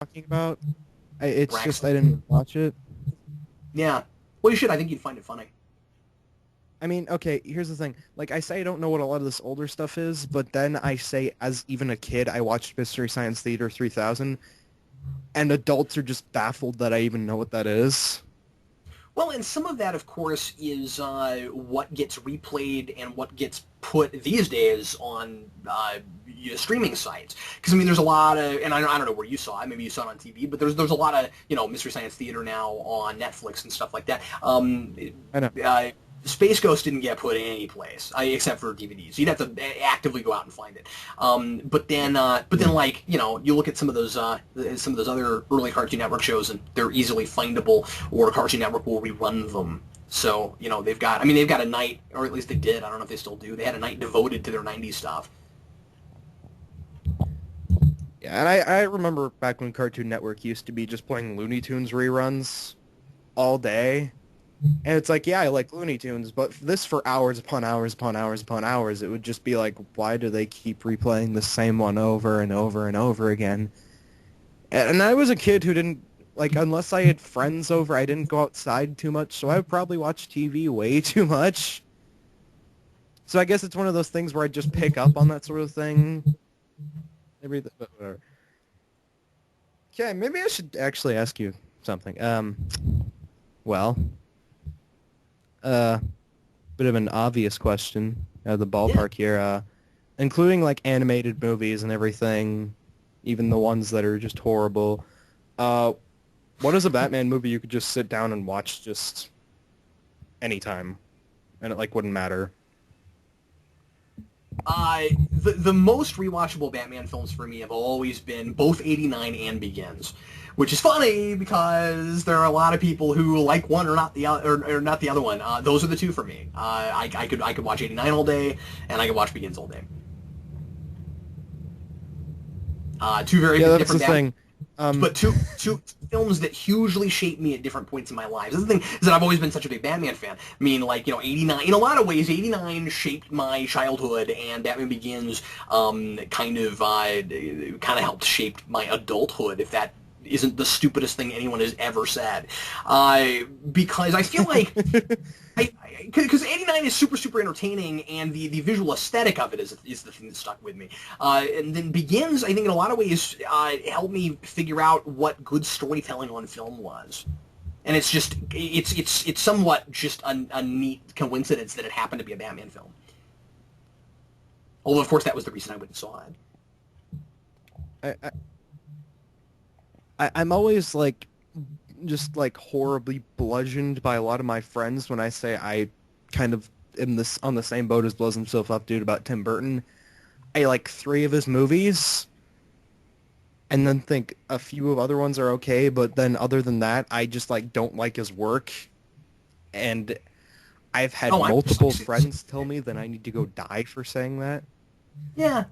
talking about. It's just Braxton. I didn't watch it. Yeah. Well, you should. I think you'd find it funny. I mean, okay, here's the thing. Like, I say I don't know what a lot of this older stuff is, but then I say, as even a kid, I watched Mystery Science Theater 3000, and adults are just baffled that I even know what that is. Well, and some of that, of course, is what gets replayed and what gets put these days on streaming sites. Because I mean, there's a lot of, and I don't know where you saw it. Maybe you saw it on TV, but there's a lot of Mystery Science Theater now on Netflix and stuff like that. I know. Space Ghost didn't get put any place except for DVDs. You'd have to actively go out and find it. But then, like you look at some of those other early Cartoon Network shows, and they're easily findable, or Cartoon Network will rerun them. So they've got a night, or at least they did. I don't know if they still do. They had a night devoted to their '90s stuff. Yeah, and I remember back when Cartoon Network used to be just playing Looney Tunes reruns all day. And it's like, yeah, I like Looney Tunes, but this for hours upon hours upon hours upon hours, it would just be like, why do they keep replaying the same one over and over and over again? And I was a kid who didn't, like, unless I had friends over, I didn't go outside too much, so I would probably watch TV way too much. So I guess it's one of those things where I just pick up on that sort of thing. Maybe, whatever. Okay, maybe I should actually ask you something. Well, uh, bit of an obvious question out of the Yeah. ballpark here. Including like animated movies and everything, even the ones that are just horrible. Uh, what is a Batman movie you could just sit down and watch just anytime, and it like wouldn't matter? The most rewatchable Batman films for me have always been both '89 and Begins, which is funny because there are a lot of people who like one or not the other, or not the other one. Those are the two for me. I could watch '89 all day, and I could watch Begins all day. Two very Yeah, that's the different Batman, thing. Um, but two films that hugely shaped me at different points in my life. The thing is that I've always been such a big Batman fan. I mean, like '89. In a lot of ways, '89 shaped my childhood, and Batman Begins kind of helped shape my adulthood. If that isn't the stupidest thing anyone has ever said, because I feel like because '89 is super super entertaining, and the visual aesthetic of it is the thing that stuck with me. And then Begins, I think, in a lot of ways, helped me figure out what good storytelling on film was. And it's somewhat just a neat coincidence that it happened to be a Batman film. Although, of course, that was the reason I went and saw it. I, I I'm always like just like horribly bludgeoned by a lot of my friends when I say I kind of am this on the same boat as blows himself up dude about Tim Burton. I like three of his movies and then think a few of other ones are okay, but then other than that, I just like don't like his work. And I've had Oh, I'm just like multiple friends tell me that I need to go die for saying that. yeah,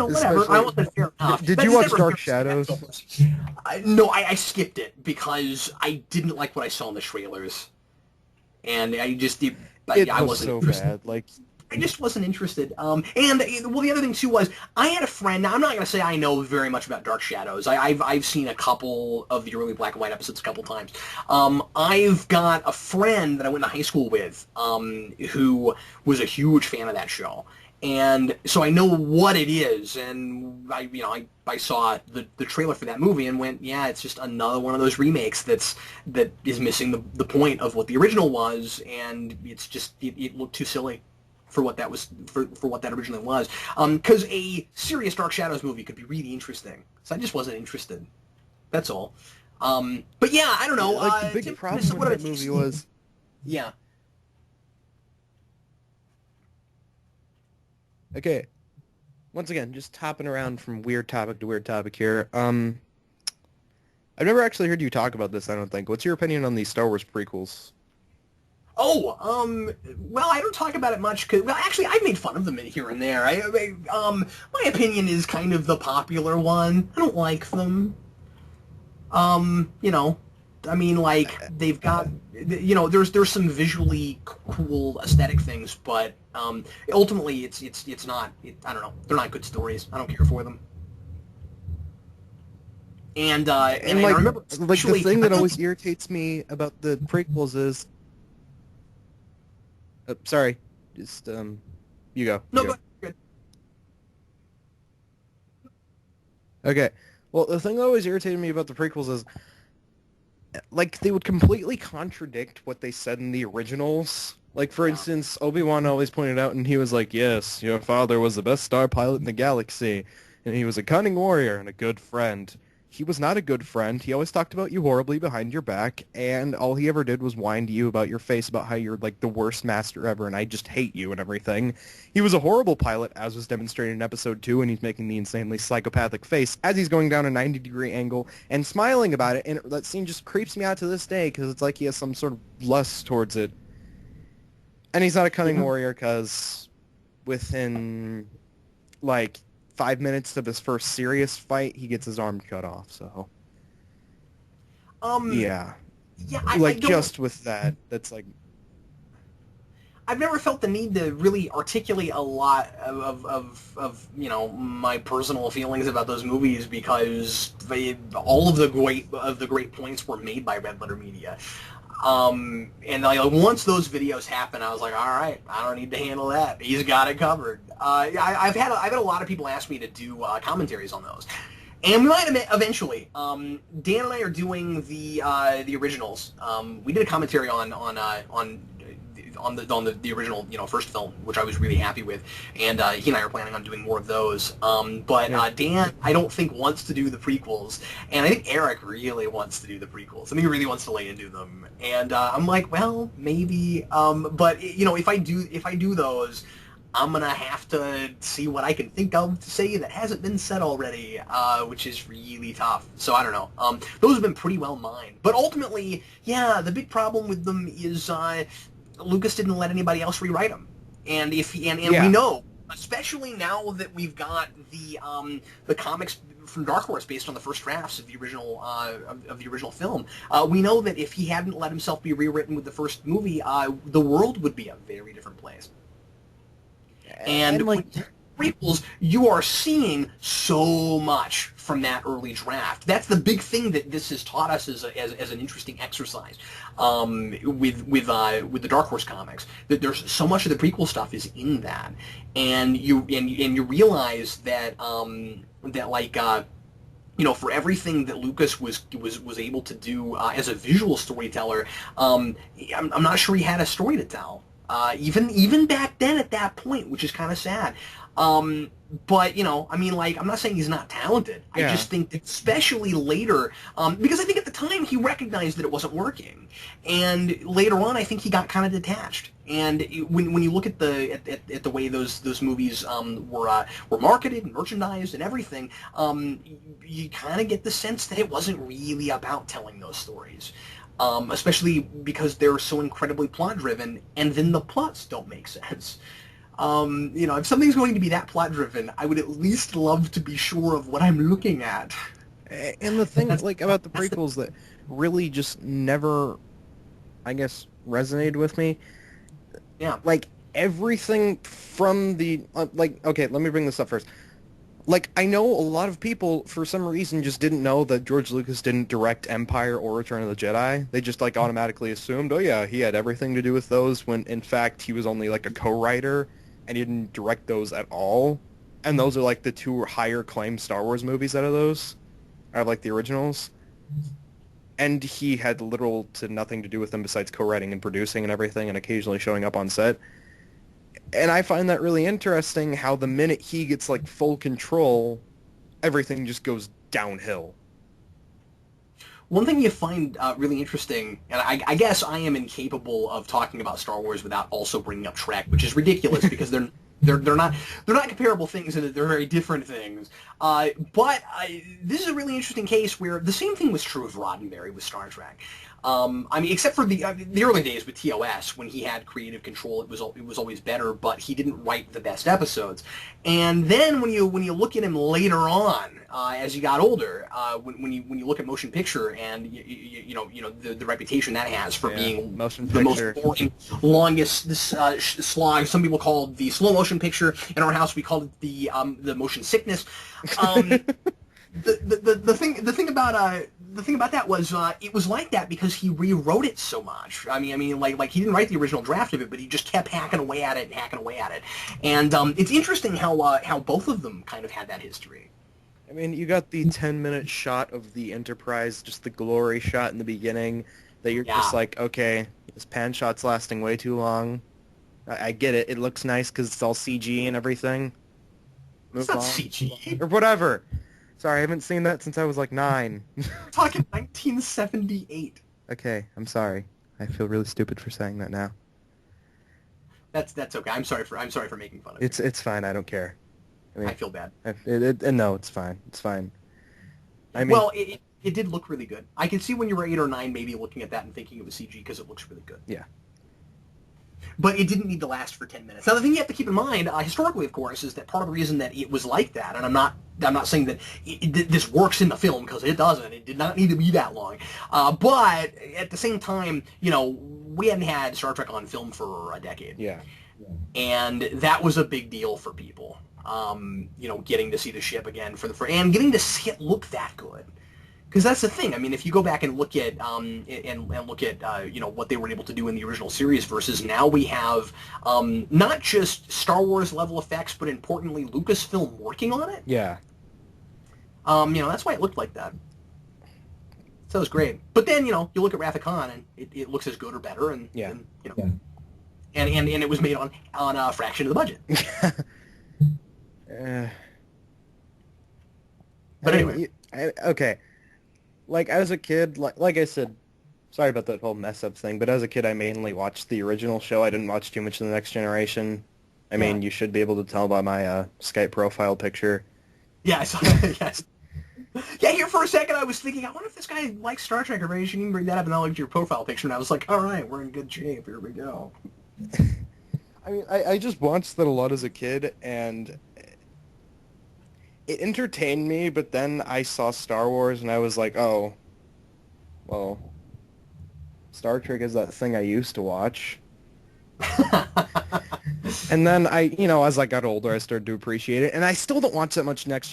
whatever. I Especially, wasn't fair enough. did you That's watch never Dark fair to say that Shadows? films. No, I skipped it because I didn't like what I saw in the trailers, and It I was wasn't so interested. bad. Like, I just wasn't interested. And well, the other thing too was I had a friend. Now I'm not going to say I know very much about Dark Shadows. I've seen a couple of the early black and white episodes a couple times. I've got a friend that I went to high school with who was a huge fan of that show. And so I know what it is, and I saw the trailer for that movie and went, yeah, it's just another one of those remakes that is missing the point of what the original was, and it looked too silly for what that was for what that originally was. Because a serious Dark Shadows movie could be really interesting, so I just wasn't interested. That's all. But yeah, I don't know. like the big Tim, problem with what that about movie you? was Yeah. okay. Once again, just hopping around from weird topic to weird topic here. I've never actually heard you talk about this, I don't think. What's your opinion on the Star Wars prequels? Oh, well, I don't talk about it much. Well, actually, I've made fun of them here and there. My opinion is kind of the popular one. I don't like them. You know, I mean, like they've got, there's some visually cool aesthetic things, but ultimately, it's not. I don't know. They're not good stories. I don't care for them. And I like, remember the especially thing I that felt always irritates me about the prequels is, sorry, just you go, you no, go. go ahead. Okay. Well, the thing that always irritated me about the prequels is, like, they would completely contradict what they said in the originals. Like, for Yeah. instance, Obi-Wan always pointed out, and he was like, yes, your father was the best star pilot in the galaxy, and he was a cunning warrior and a good friend. He was not a good friend. He always talked about you horribly behind your back, and all he ever did was whine to you about your face about how you're, like, the worst master ever, and I just hate you and everything. He was a horrible pilot, as was demonstrated in Episode 2, and he's making the insanely psychopathic face as he's going down a 90-degree angle and smiling about it, and that scene just creeps me out to this day, because it's like he has some sort of lust towards it. And he's not a cunning Yeah. warrior, because within, like, 5 minutes of his first serious fight, he gets his arm cut off, so... Um. Yeah. Yeah. I Like, don't. just with that, that's like... I've never felt the need to really articulate a lot of my personal feelings about those movies because all of the great points were made by Red Letter Media. And like, once those videos happen, I was like, all right, I don't need to handle that. He's got it covered. I've had a lot of people ask me to do commentaries on those. And we might eventually. Dan and I are doing the originals. We did a commentary on the original first film, which I was really happy with, and he and I are planning on doing more of those. But Yeah. Dan, I don't think wants to do the prequels, and I think Eric really wants to do the prequels. I think he really wants to lay into them, and I'm like, well, maybe. But if I do those, I'm gonna have to see what I can think of to say that hasn't been said already, which is really tough. So I don't know. Those have been pretty well mined, but ultimately, yeah, the big problem with them is Lucas didn't let anybody else rewrite them, and we Yeah. know, especially now that we've got the comics from Dark Horse based on the first drafts of the original of the original film. We know that if he hadn't let himself be rewritten with the first movie, the world would be a very different place. And And, like... with prequels, you are seeing so much from that early draft. That's the big thing that this has taught us as an interesting exercise with the Dark Horse comics. That there's so much of the prequel stuff is in that, and you realize that for everything that Lucas was able to do as a visual storyteller, I'm not sure he had a story to tell. Even back then at that point, which is kind of sad. But I mean, like, I'm not saying he's not talented. I Yeah. just think that especially later, because I think at the time he recognized that it wasn't working, and later on, I think he got kind of detached. And when you look at the way those movies were marketed and merchandised and everything, you kind of get the sense that it wasn't really about telling those stories. Especially because they're so incredibly plot driven, and then the plots don't make sense. If something's going to be that plot driven, I would at least love to be sure of what I'm looking at. And the thing, That's, like, about the that's the, prequels that really just never, I guess, resonated with me, yeah. like, everything from the, like, okay, let me bring this up first. Like, I know a lot of people, for some reason, just didn't know that George Lucas didn't direct Empire or Return of the Jedi. They just, like, automatically assumed, oh yeah, he had everything to do with those, when, in fact, he was only, like, a co-writer, and he didn't direct those at all. And those are, like, the two higher claimed Star Wars movies out of those, out of, like, the originals. And he had little to nothing to do with them besides co-writing and producing and everything, and occasionally showing up on set. And I find that really interesting, how the minute he gets, like, full control, everything just goes downhill. One thing you find really interesting, and I guess I am incapable of talking about Star Wars without also bringing up Trek, which is ridiculous because they're not comparable things, and they're very different things. This is a really interesting case where the same thing was true of Roddenberry with Star Trek. I mean, except for the early days with TOS, when he had creative control, it was always better, but he didn't write the best episodes. And then when you look at him later on, as he got older, when you look at motion picture and the reputation that has for Yeah, being motion the most picture. boring, longest slog. Some people call it the slow motion picture. In our house, we called it the motion sickness. Um, The thing about that was it was like that because he rewrote it so much. Like he didn't write the original draft of it, but he just kept hacking away at it and hacking away at it. And it's interesting how both of them kind of had that history. I mean, you got the 10-minute shot of the Enterprise, just the glory shot in the beginning, that you're Yeah, just like, okay, this pan shot's lasting way too long. I get it. It looks nice because it's all CG and everything. it's Move not on. CG. Or whatever. Sorry, I haven't seen that since I was like 9. We're talking 1978. Okay, I'm sorry. I feel really stupid for saying that now. That's okay. I'm sorry for making fun of you. It's fine. I don't care. I mean, I feel bad. no, it's fine. It's fine. I mean, Well, it did look really good. I can see when you were 8 or 9, maybe looking at that and thinking it was CG because it looks really good. yeah. But it didn't need to last for 10 minutes. Now, the thing you have to keep in mind, historically, of course, is that part of the reason that it was like that, and I'm not saying that this works in the film because it doesn't. It did not need to be that long. But at the same time, we hadn't had Star Trek on film for a decade. Yeah. And that was a big deal for people. Getting to see the ship again and getting to see it look that good. Because that's the thing. I mean, if you go back and look at what they were able to do in the original series versus now we have not just Star Wars level effects, but importantly Lucasfilm working on it. Yeah. That's why it looked like that. So it was great. But then you look at Wrath of Khan and it looks as good or better, and Yeah. and it was made on a fraction of the budget. But anyway. Okay. Like, as a kid, like I said, sorry about that whole mess-up thing, but as a kid, I mainly watched the original show. I didn't watch too much of The Next Generation. I mean, you should be able to tell by my Skype profile picture. Yeah, I saw that, yes. Yeah, here for a second I was thinking, I wonder if this guy likes Star Trek, or maybe you shouldn't even bring that up, and I looked at your profile picture, and I was like, all right, we're in good shape, here we go. I mean, I just watched that a lot as a kid, and it entertained me, but then I saw Star Wars, and I was like, oh, well, Star Trek is that thing I used to watch. And then as I got older, I started to appreciate it, and I still don't watch that much Next Gen.